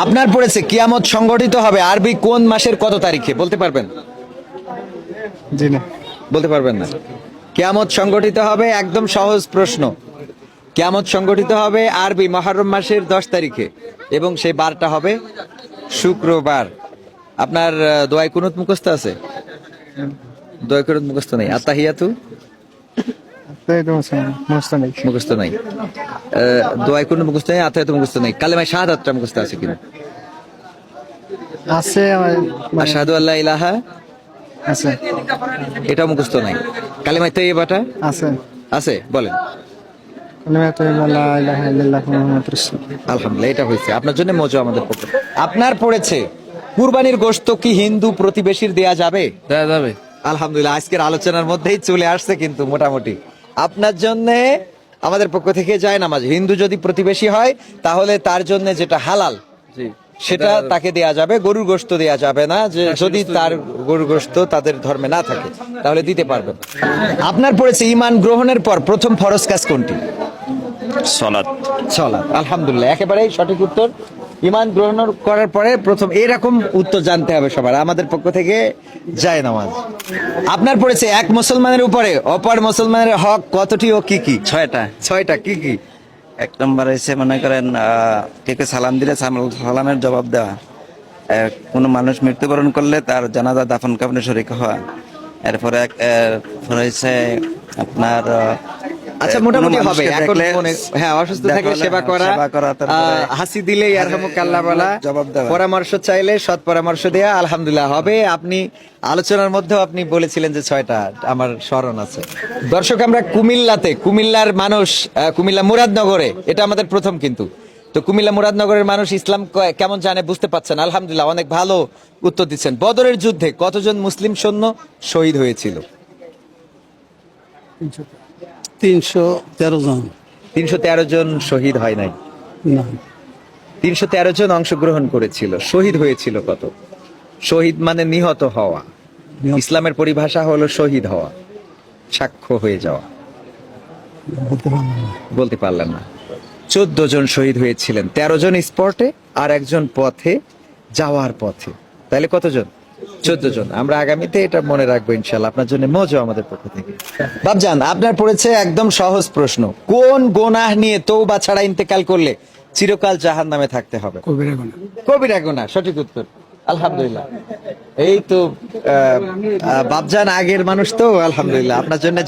আপনার পড়েছে কিয়ামত সংগঠিত হবে আরবি কোন মাসের কত তারিখে বলতে পারবেন? জি না। বলতে পারবেন না। কিয়ামত সংগঠিত হবে, একদম সহজ প্রশ্ন। কিয়ামত সংগঠিত হবে আরবি মুহররম মাসের 10 তারিখে এবং সেই বারটা হবে শুক্রবার। আপনার দোয়ায় কুনুত মুখস্থ আছে? দোয়ায় কুনুত মুখস্থ নেই। আত্তাহিয়াতু তাই তো মুখস্থ নেই। মুখস্থ নাই। দোয়ায় কুনুত মুখস্থ নেই, আত্তাহিয়াতু মুখস্থ নেই। কালেমায়ে শাহাদাতটা মুখস্থ আছে কিনা? আছে আশহাদু আল্লা ইলাহা, আছে এটা মুখস্থ নাই। কালেমায়ে তাইয়্যিবাটা আছে আছে, বলেন। কালিমাতু লা ইলাহা ইল্লাল্লাহ মুহাম্মাদুর রাসূলুল্লাহ। আলহামদুলিল্লাহ, এটা হয়েছে আপনার জন্য মজা আমাদের পক্ষে। আপনার পড়েছে কুরবানির গোশত কি হিন্দু প্রতিবেশীর দেয়া যাবে? দেয়া যাবে। আলহামদুলিল্লাহ, আজকের আলোচনার মধ্যেই চলে আসছে কিন্তু মোটামুটি। আপনার জন্য আমাদের পক্ষ থেকে যায় নামাজ, হিন্দু যদি প্রতিবেশী হয় তাহলে তার জন্য যেটা হালাল জি। সেটা তাকে দেয়া যাবে, গরুর গোশত দেয়া যাবে না। যে যদি তার গরুর গোশত তাদের ধর্মে না থাকে তাহলে দিতে পারবে না। আপনার পড়েছে ঈমান গ্রহণের পর প্রথম ফরজ কাজ কোনটি? সালাত। সালাত। আলহামদুলিল্লাহ, একেবারেই সঠিক উত্তর। ঈমান গ্রহণ করার পরে প্রথম এরকম উত্তর জানতে হবে সবার। আমাদের পক্ষ থেকে যায় নামাজ। আপনার পড়েছে এক মুসলমানের উপরে অপর মুসলমানের হক কতটি ও কি কি? 6টা। 6টা। কি কি? এক নম্বর হচ্ছে মনে করেন কেউ সালাম দিলে সালামের জবাব দেওয়া। কোনো মানুষ মৃত্যুবরণ করলে তার জানাজা দাফন কাফনে শরীক হওয়া। এরপরে হচ্ছে আপনার আচ্ছা, কোনো মোটামুটি হবে মানুষকে এখন দেখলে মনে। হ্যাঁ, অসুস্থ দেখা থাকলে হলে সেবা করা, তারপরে হাসি দিলে ইয়ারহামুকাল্লাহ বলা, জবাব দেওয়া। পরামর্শ চাইলে সৎ পরামর্শ দেয়া। আলহামদুলিল্লাহ হবে। আপনি আলোচনার মধ্যেও আপনি বলেছিলেন যে 6টা, আমার স্মরণ আছে। দর্শক, আমরা কুমিল্লাতে, কুমিল্লার মানুষ, কুমিল্লা মুরাদনগরে, এটা আমাদের প্রথম কিন্তু। তো কুমিল্লা মুরাদনগরের মানুষ ইসলাম কেমন জানে বুঝতে পারছেন। আলহামদুলিল্লাহ, অনেক ভালো উত্তর দিচ্ছেন। বদরের যুদ্ধে কতজন মুসলিম সৈন্য শহীদ হয়েছিল? 313 জন। 313 জন শহীদ হয় নাই। না, 313 জন অংশগ্রহণ করেছিল। শহীদ হয়েছিল কত? শহীদ মানে নিহত হওয়া। ইসলামের পরিভাষা হলো শহীদ হওয়া, সাক্ষ্য হয়ে যাওয়া। বলতে পারলাম না। বলতে পারলেন না। 14 জন শহীদ হয়েছিলেন, 13 জন স্পটে আর একজন পথে যাওয়ার পথে। তাহলে কতজন? 14 জন। আমরা আগামীতে এটা মনে রাখবো ইনশাল্লাহ। আপনার জন্য মজা আমাদের পক্ষ থেকে। বাবজান, আপনার পড়েছে একদম সহজ প্রশ্ন। কোন গুনাহ নিয়ে তওবা ছাড়া ইন্তেকাল করলে চিরকাল জাহান্নামে থাকতে হবে? কবিরা গুনাহ। কবিরা গুনাহ, সঠিক উত্তর। আলহামদুলিল্লাহ। এই তো বাবজান আগের মানুষ তো, আলহামদুলিল্লাহ আপনার জন্য